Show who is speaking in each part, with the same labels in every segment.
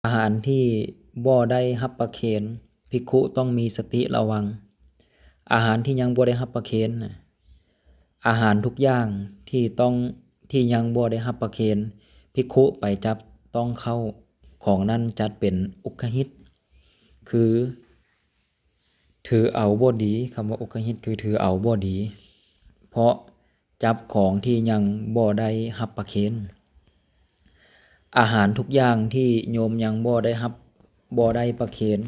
Speaker 1: อาหารที่บ่ได้รับประเคนภิกขุต้องมีสติระวังอาหารที่ยังบ่ได้รับประเคนอาหารทุกอย่างที่ยังบ่ได้รับประเคนภิกขุไปจับต้องเข้าของนั้นจัดเป็นอุคหิตคือถือเอาบ่ดีคำว่าอุคหิตคือถือเอาบ่ดีเพราะจับของที่ยังบ่ได้รับประเคนอาหารทุกอย่างที่โยมยังบ่ได้ประเคน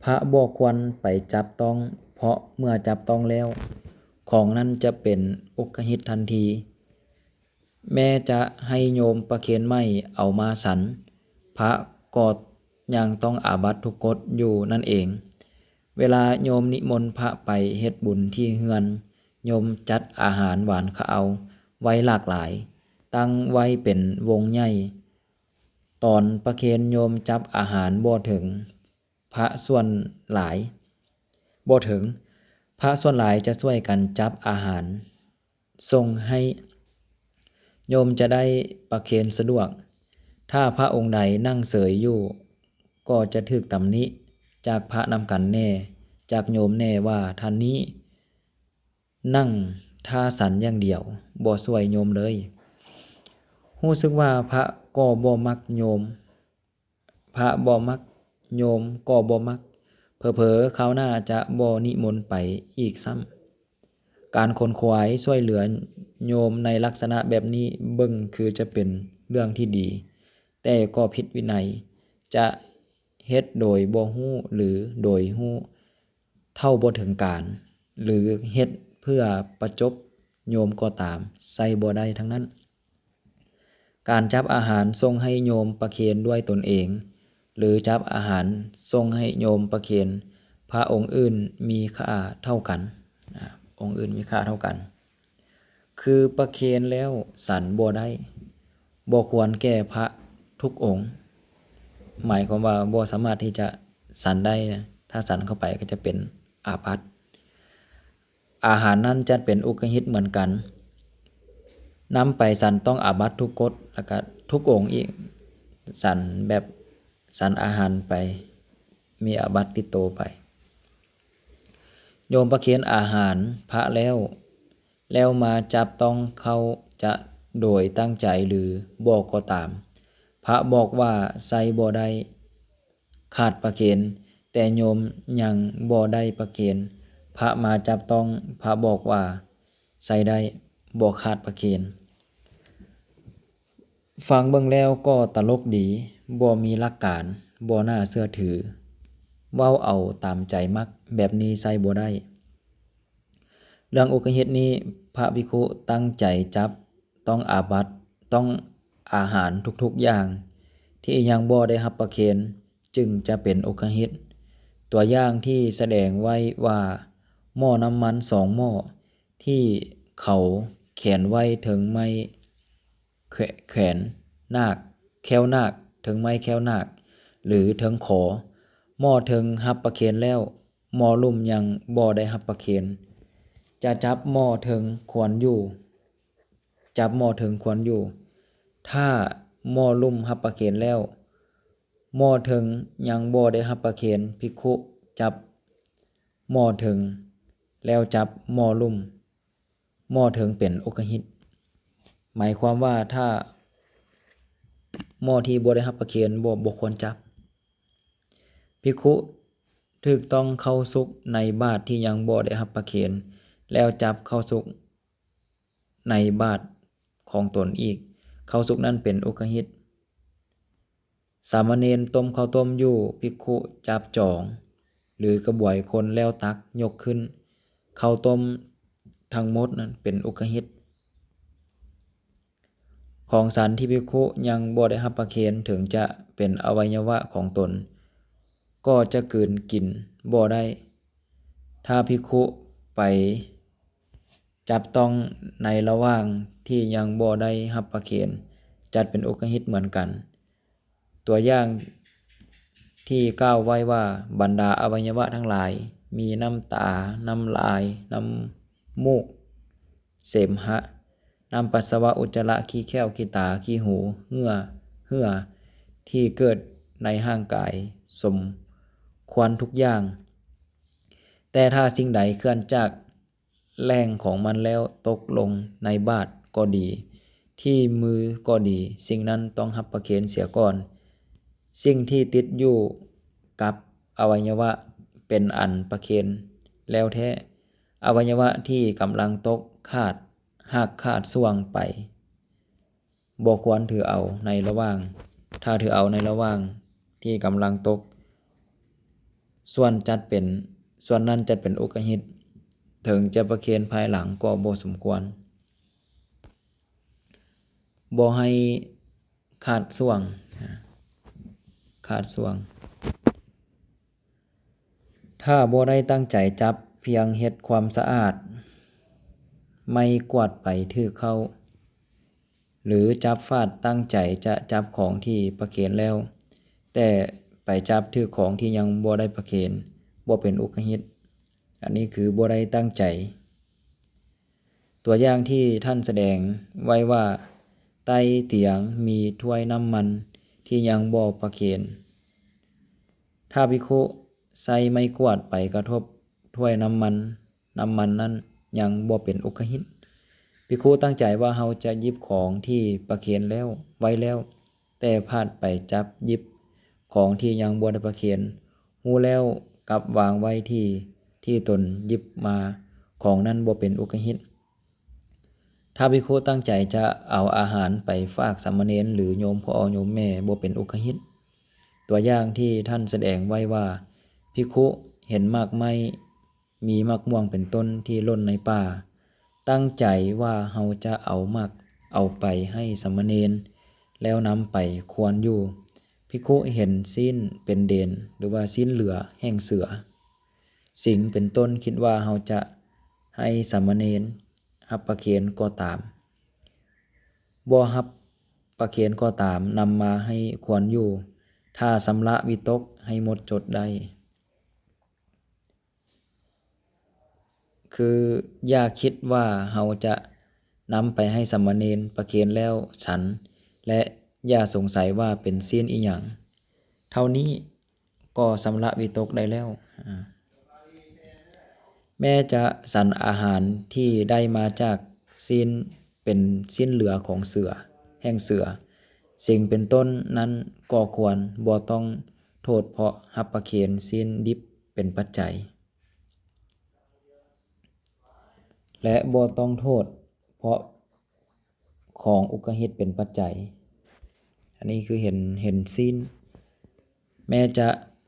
Speaker 1: พระบ่ควรไปจับต้องเพราะเมื่อจับต้องแล้วของนั้นจะเป็นอุคหิตทันทีแม้จะให้โยมประเคนไม่เอามาฉันพระก็ยังต้องอาบัติทุกกฎอยู่นั่นเองเวลาโยมนิมนต์พระไปเฮ็ดบุญที่เฮือนโยมจัดอาหารหวานข้าวไว้หลากหลายตั้งไว้เป็นวงใหญ่ตอนประเคนโยมจับอาหารบ่ถึงพระส่วนหลายจะช่วยกันจับอาหารส่งให้โยมจะได้ประเคนสะดวกถ้าพระองค์ใดนั่งเสยอยู่ก็จะถูกตำหนิจากพระนำกันแน่จากโยมแน่ว่าท่านนี้นั่งท่าสันอย่างเดียวบ่ช่วยโยมเลยรู้สึกว่าพระก็บ่มักโยมพระบ่มักโยมก็บ่มักเผลอๆคราวหน้าจะบ่นิมนต์ไปอีกซ้ำการขนขวายช่วยเหลือโยมในลักษณะแบบนี้เบิ่งคือจะเป็นเรื่องที่ดีแต่ก็ผิดวินัยจะเฮ็ดโดยบ่รู้หรือโดยรู้เท่าบ่ถึงการหรือเฮ็ดเพื่อประจบโยมก็ตามใส่บ่ได้ทั้งนั้นการจับอาหารส่งให้โยมประเคนด้วยตนเองหรือจับอาหารส่งให้โยมประเคนพระองค์อื่นมีค่าเท่ากันองค์อื่นมีค่าเท่ากันคือประเคนแล้วสันบ่ได้บ่ควรแก่พระทุกองค์หมายความว่าบ่สามารถที่จะสันได้นะถ้าสันเข้าไปก็จะเป็นอาบัติอาหารนั้นจัดเป็นอุกหิตเหมือนกันนำไปสันต้องอาบัติทุกกฎแล้วก็ทุกองค์อีกสันแบบสันอาหารไปมีอาบัติติดโตไปโยมประเคนอาหารพระแล้วมาจับต้องเขาจะโดยตั้งใจหรือบ่ก็ตามพระบอกว่าใส่บ่ได้ขาดประเคนแต่โยมยังบ่ได้ประเคนพระมาจับต้องพระบอกว่าใส่ได้บ่ขาดประเคนฟังเบิ่งแล้วก็ตลกดีบ่มีหลักการบ่น่าเชื่อถือเว้าเอาตามใจมักแบบนี้ใส่บ่ได้เรื่องอุกหิตนี้พระภิกขุตั้งใจจับต้องอาบัติต้องอาหารทุกๆอย่างที่ยังบ่ได้รับประเคนจึงจะเป็นอุกหิตตัวอย่างที่แสดงไว้ว่าหม้อน้ำมัน2หม้อที่เขาแขวนไว้ถึงไม้แขวนนาคแควนาคถึงไม้แควนาคหรือถึงขอหม้อถึงรับประเคนแล้วหม้อลุ่มยังบ่ได้รับประเคนจะจับหม้อถึงควรอยู่ถ้าหม้อลุ่มรับประเคนแล้วหม้อถึงยังบ่ได้รับประเคนภิกขุจับหม้อถึงแล้วจับหม้อลุ่มหม้อถึงเป็นอุกหิตหมายความว่าถ้าหม้อที่บ่ได้รับประเคนบ่ควรจับภิกขุถูกต้องเข้าสุกในบาตรที่ยังบ่ได้รับประเคนแล้วจับเข้าสุกในบาตรของตนอีกเข้าสุกนั้นเป็นอุกหิตสามเณรต้มข้าวต้มอยู่ภิกขุจับจองหรือกระบวยคนแล้วตักยกขึ้นข้าวต้มทั้งหมดนั้นเป็นอุกหิตของสันที่ภิกขุยังบ่ได้รับประเคนถึงจะเป็นอวัยวะของตนก็จะกลืนกินบ่ได้ถ้าภิกขุไปจับต้องในระหว่างที่ยังบ่ได้รับประเคนจัดเป็นอุกหิตเหมือนกันตัวอย่างที่กล่าวไว้ว่าบรรดาอวัยวะทั้งหลายมีน้ำตาน้ำลายน้ำมูกเสมหะน้ำปัสสาวะอุจจาระขี้แข้วขี้ตาขี้หูเหงื่อที่เกิด ในร่างกายสมควรทุกอย่างแต่ถ้าสิ่งใดเคลื่อนจากแรงของมันแล้วตกลงในบาทก็ดีที่มือก็ดีสิ่งนั้นต้องรับประเคนเสียก่อนสิ่งที่ติดอยู่กับอวัยวะเป็นอันประเคนแล้วแท้อวัยวะที่กำลังตกขาดหักขาดส่วงไปบ่ควรถือเอาในระหว่างถ้าถือเอาในระหว่างที่กำลังตกส่วนนั้นจัดเป็นอุกหิตถึงจะประเคนภายหลังก็บ่สมควรบ่ให้ขาดส่วงถ้าบ่ได้ตั้งใจจับเพียงเฮ็ดความสะอาดไม่กวาดไปถือเข้าหรือจับฟาดตั้งใจจะจับของที่ประเคนแล้วแต่ไปจับถือของที่ยังบ่ได้ประเคนบ่เป็นอุกหิตอันนี้คือบ่ได้ตั้งใจตัวอย่างที่ท่านแสดงไว้ว่าใต้เตียงมีถ้วยน้ำมันที่ยังบ่ประเคนถ้าภิกขุใส่ไม้กวาดไปกระทบถ้วยน้ำมันนั้นยังบ่เป็นอุกหิตภิกขุตั้งใจว่าเราจะหยิบของที่ประเคนแล้วไว้แล้วแต่พลาดไปจับหยิบของที่ยังบ่ได้ประเคนฮู้แล้วกลับวางไว้ที่ตนหยิบมาของนั้นบ่เป็นอุกหิตถ้าภิกขุตั้งใจจะเอาอาหารไปฝากสามเณรหรือโยมพ่อโยมแม่บ่เป็นอุกหิตตัวอย่างที่ท่านแสดงไว้ว่าภิกขุเห็นมากไม้มีมะม่วงเป็นต้นที่หล่นในป่าตั้งใจว่าเราจะเอาไปให้สามเณรแล้วนำไปควรอยู่ภิกขุเห็นสิ้นเป็นเดนหรือว่าสิ้นเหลือแห่งเสือสิงเป็นต้นคิดว่าเราจะให้สามเณรรับประเคนก็ตามบ่รับประเคนก็ตามนำมาให้ควรอยู่ถ้าสำระวิตกให้หมดจดได้คืออย่าคิดว่าเราจะนำไปให้สามเณรประเคนแล้วฉันและอย่าสงสัยว่าเป็นศีลอีหยังเท่านี้ก็สำระวิตกได้แล้วแม้จะสรรอาหารที่ได้มาจากศีลเป็นศีลเหลือของเสือแห่งเสือสิ่งเป็นต้นนั้นก็ควรบ่ต้องโทษเพราะรับประเคนศีลดิบเป็นปัจจัยและบ่ต้องโทษเพราะของอุกหิตเป็นปัจจัยอันนี้คือเห็นศีลแม้จะ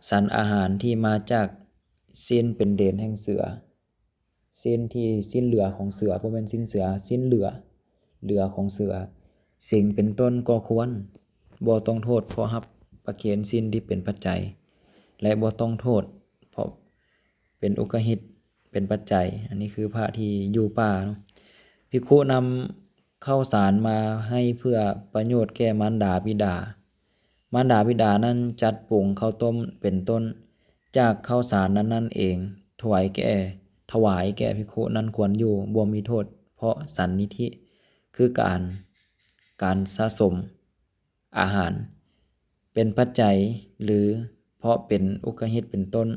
Speaker 1: สรรอาหารที่มาจากศีลเป็นเดนแห่งเสือศีลที่ศีลเหลือของเสือบ่แม่นศีลเสือศีลเหลือของเสือสิ่งเป็นต้นก็ควรบ่ต้องโทษเพราะรับประเคนศีลที่เป็นปัจจัยและบ่ต้องโทษเพราะเป็นอุกหิตเป็นปัจจัยอันนี้คือพระที่อยู่ป่าเนาะภิกขุนำข้าวสารมาให้เพื่อประโยชน์แก่มารดาบิดนั้นจัดปรุงข้าวต้มเป็นต้นจากข้าวสารนั้นเองถวายแก่ภิกขุนั้นควรอยู่บ่มีโทษเพราะสันนิธิคือการสะสมอาหารเป็นปัจจัยหรือเพราะเป็นอุกหิตเป็นต้น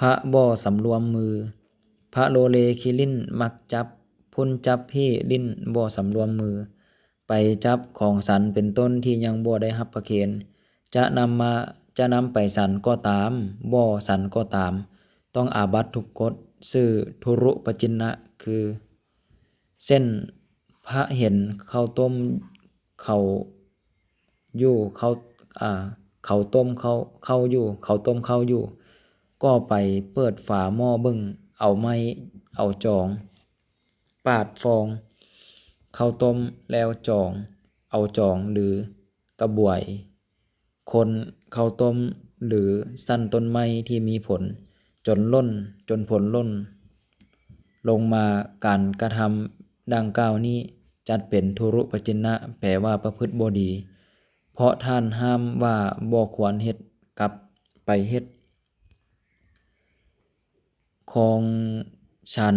Speaker 1: พระบ่สำรวมมือพระโลเลคิลิ้นมักจับพุ่นจับพี่ลิ้นบ่สำรวมมือไปจับของสันเป็นต้นที่ยังบ่ได้รับประเคนจะนำไปสันก็ตามบ่สันก็ตามต้องอาบัติทุกกฎชื่อทุรุปจินนะคือเส้นพระเห็นข้าวต้มเขาอยู่เขาต้มเข้าอยู่เขาต้มเข้าอยู่ก็ไปเปิดฝาหม้อเบิ่งเอาไม้เอาจองปาดฟองข้าวต้มแล้วเอาจองหรือกระบวยคนข้าวต้มหรือสั้นต้นไม้ที่มีผลจนผลล่นลงมาการกระทำดังกล่าวนี้จัดเป็นทุรุปจินนะแปลว่าประพฤติบ่ดีเพราะท่านห้ามว่าบ่ควรเฮ็ดกลับไปเฮ็ดของฉัน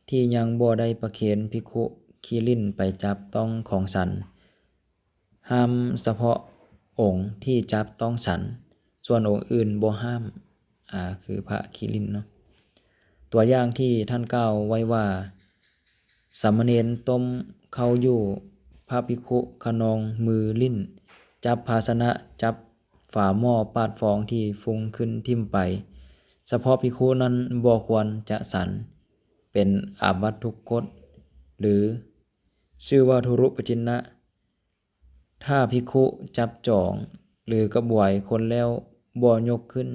Speaker 1: ที่ยังบ่ได้ประเคนภิกขุคีลิ้นไปจับต้องของฉันห้ามเฉพาะ องค์ที่จับต้องฉันส่วนองค์อื่นบ่ห้ามคือพระคิรินเนาะตัวอย่างที่ท่านกล่าวไว้ว่าสามเณรต้มเข้าอยู่พระภิกขุขนองมือลิ้นจับภาชนะจับฝาหม้อปาดฟองที่ฟุ้งขึ้นทิ่มไปเฉพาะภิกขุนั้นบ่ควรจะฉันเป็นอาบัติทุกกฎหรือชื่อว่าทุรุปจินนะถ้าภิกขุจับจองหรือกระบวยคนแล้วบ่ยกขึ้น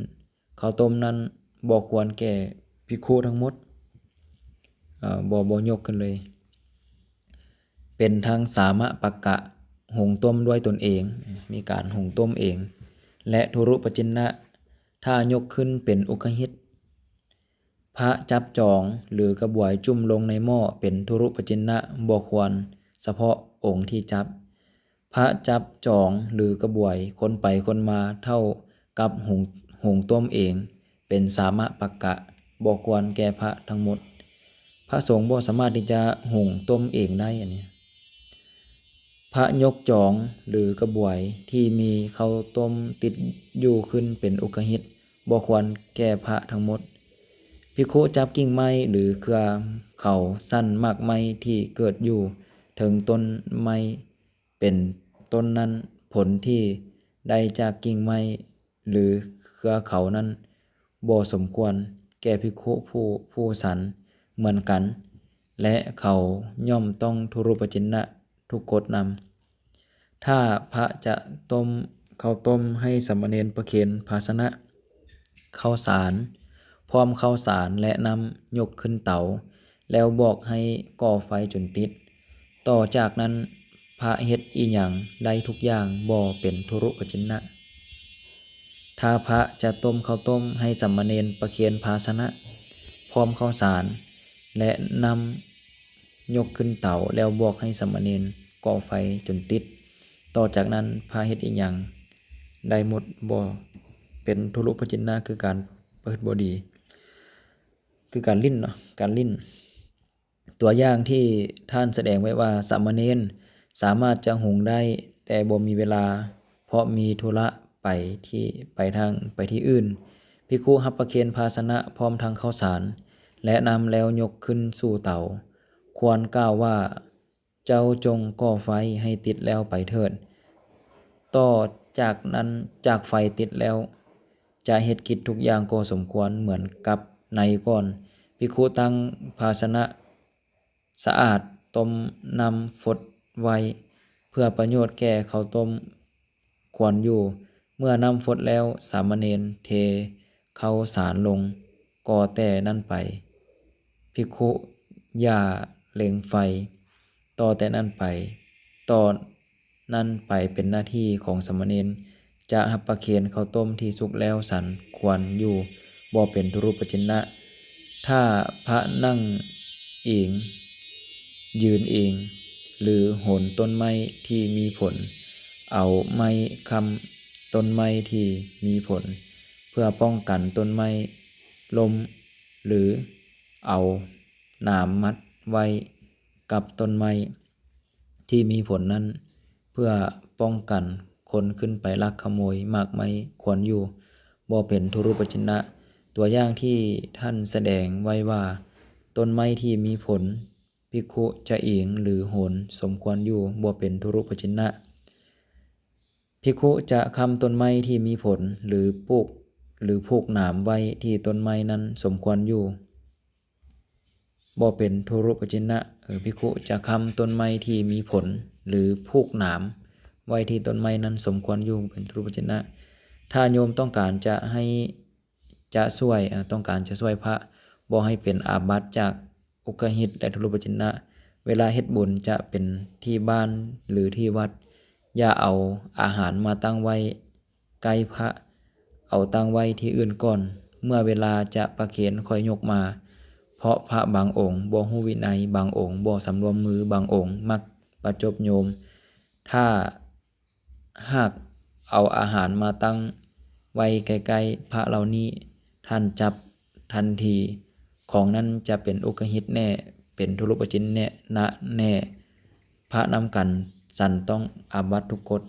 Speaker 1: ข้าวต้มนั้นบ่ควรแก่ภิกขุทั้งหมดบ่ยกขึ้นเลยเป็นทั้งสามะปักกะหุงต้มด้วยตนเองมีการหุงต้มเองและทุรุปจินนะถ้ายกขึ้นเป็นอุคหิตพระจับจองหรือกระบวยจุ่มลงในหม้อเป็นทุรุปจินนะบ่ควรเฉพาะองค์ที่จับพระจับจองหรือกระบวยคนไปคนมาเท่ากับหุงต้มเองเป็นสามะปักกะบ่ควรแก่พระทั้งหมดพระสงฆ์บ่สามารถที่จะหุงต้มเองได้อันนี้พระยกจองหรือกระบวยที่มีข้าวต้มติดอยู่ขึ้นเป็นอุคหิตบ่ควรแก่พระทั้งหมดภิกขุจับกิ่งไม้หรือเครือเขาสั้นมากไม้ที่เกิดอยู่ถึงต้นไม้เป็นต้นนั้นผลที่ได้จากกิ่งไม้หรือเครือเขานั้นบ่สมควรแก่ภิกขุผู้ฉันเหมือนกันและเขาย่อมต้องทุรุปจินนะทุกกฎนำถ้าพระจะต้มข้าวต้มให้สามเณรประเคนภาชนะข้าวสารพร้อมข้าวสารและน้ำยกขึ้นเตาแล้วบอกให้ก่อไฟจนติดต่อจากนั้นพระเฮ็ดอีหยังได้ทุกอย่างบ่เป็นทุรุปจินนะถ้าพระจะต้มข้าวต้มให้สามเณรประเคนภาชนะพร้อมข้าวสารและนำยกขึ้นเตาแล้วบอกให้สามเณรก่อไฟจนติดต่อจากนั้นพระเฮ็ดอีหยังได้หมดบ่เป็นทุรุปจินนะคือการประพฤติบ่ดีคือการลิ้นเนาะการลิ้นตัวอย่างที่ท่านแสดงไว้ว่าสามเณรสามารถจะหุงได้แต่บ่มีเวลาเพราะมีธุระไปที่อื่นภิกขุรับประเคนภาชนะพร้อมทั้งข้าวสารและนำแล้วยกขึ้นสู่เตาควรกล่าวว่าเจ้าจงก่อไฟให้ติดแล้วไปเถิดต่อจากนั้นจากไฟติดแล้วจะเฮ็ดกิจทุกอย่างก็สมควรเหมือนกับในก่อนภิกขุตั้งภาชนะสะอาดต้มน้ำฟดไว้เพื่อประโยชน์แก่ข้าวต้มควรอยู่เมื่อน้ำฟดแล้วสามเณรเทข้าวสารลงก่อแต่นั่นไปภิกขุอย่าเล็งไฟต่อแต่นั้นไปเป็นหน้าที่ของสามเณรจะรับประเคนข้าวต้มที่สุกแล้วสันควรอยู่บ่เป็นทุรุปจินนะถ้าพระนั่งเองยืนเองหรือโหนต้นไม้ที่มีผลเอาไม้ค้ำต้นไม้ที่มีผลเพื่อป้องกันต้นไม้ล้มหรือเอาหนามมัดไว้กับต้นไม้ที่มีผลนั้นเพื่อป้องกันคนขึ้นไปลักขโมยมากไม้ควรอยู่บ่เป็นทุรุปจินนะตัวอย่างที่ท่านแสดงไว้ว่าต้นไม้ที่มีผลภิกขุจะเองหรือโหนสมควรอยู่บ่เป็นทุรุปจินนะภิกขุจะค้ำต้นไม้ที่มีผลหรือผูกหนามไว้ที่ต้นไม้นั้นสมควรอยู่บ่เป็นทุรุปจินนะภิกขุจะค้ำต้นไม้ที่มีผลหรือผูกหนามไว้ที่ต้นไม้นั้นสมควรอยู่เป็นทุรุปจินนะถ้าโยมต้องการจะช่วยพระบ่ให้เป็นอาบัติจากอุกหิตและทุรุปจินนะเวลาเฮ็ดบุญจะเป็นที่บ้านหรือที่วัดอย่าเอาอาหารมาตั้งไว้ใกล้พระเอาตั้งไว้ที่อื่นก่อนเมื่อเวลาจะประเคนค่อยยกมาเพราะพระบางองค์บ่ฮู้วินัยบางองค์บ่สำรวมมือบางองค์มักประจบโยมถ้าหากเอาอาหารมาตั้งไว้ใกล้ๆพระเหล่านี้ท่านจับทันทีของนั้นจะเป็นอุกหิตแน่เป็นทุรุปจินแน่พระนำกันสันต้องอาบัติทุกกฎ